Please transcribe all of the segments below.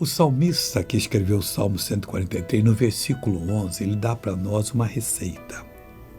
salmista que escreveu o Salmo 143, no versículo 11, ele dá para nós uma receita.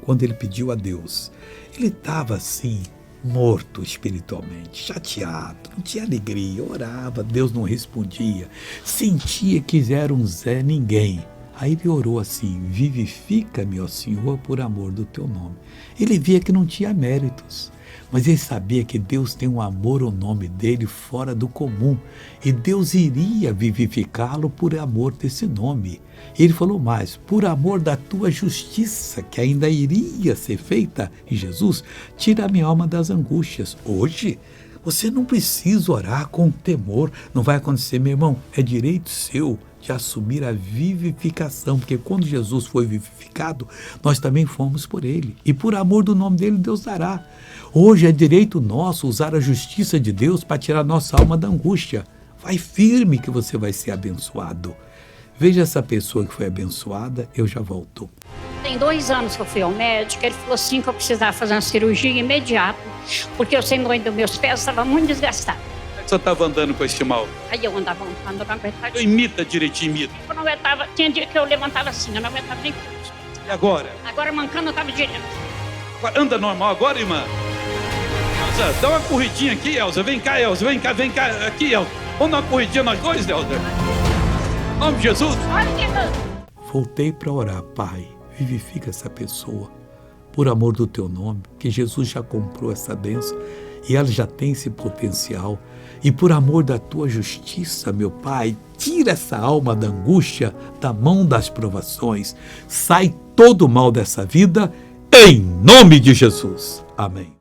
Quando ele pediu a Deus, ele estava assim, morto espiritualmente, chateado, não tinha alegria, orava, Deus não respondia, sentia que era um Zé Ninguém. Aí ele orou assim: vivifica-me, ó Senhor, por amor do teu nome. Ele via que não tinha méritos, mas ele sabia que Deus tem um amor ao nome dele fora do comum, e Deus iria vivificá-lo por amor desse nome. Ele falou mais: por amor da tua justiça, que ainda iria ser feita em Jesus, tira a minha alma das angústias. Hoje, você não precisa orar com temor, não vai acontecer, meu irmão, é direito seu de assumir a vivificação, porque quando Jesus foi vivificado, nós também fomos por ele, e por amor do nome dele, Deus dará. Hoje é direito nosso usar a justiça de Deus para tirar nossa alma da angústia. Vai firme que você vai ser abençoado. Veja essa pessoa que foi abençoada, eu já volto. Tem 2 anos que eu fui ao médico, ele falou assim que eu precisava fazer uma cirurgia imediata, porque o tendão dos meus pés estava muito desgastado. Você estava andando com esse mal? Aí eu andava andando, eu não aguentava. Imita direitinho, imita. Eu não aguentava, tinha dia que eu levantava assim, eu não aguentava nem pulso. E agora? Agora mancando eu estava direto. Agora, anda normal agora, irmã? Elza, dá uma corridinha aqui, Elza. Vem cá, Elza. Vem cá, aqui, Elza. Vamos dar uma corridinha nós dois, Elza. Em nome de Jesus. Voltei para orar: Pai, vivifica essa pessoa, por amor do teu nome, que Jesus já comprou essa bênção e ela já tem esse potencial. E por amor da tua justiça, meu Pai, tira essa alma da angústia, da mão das provações. Sai todo o mal dessa vida, em nome de Jesus. Amém.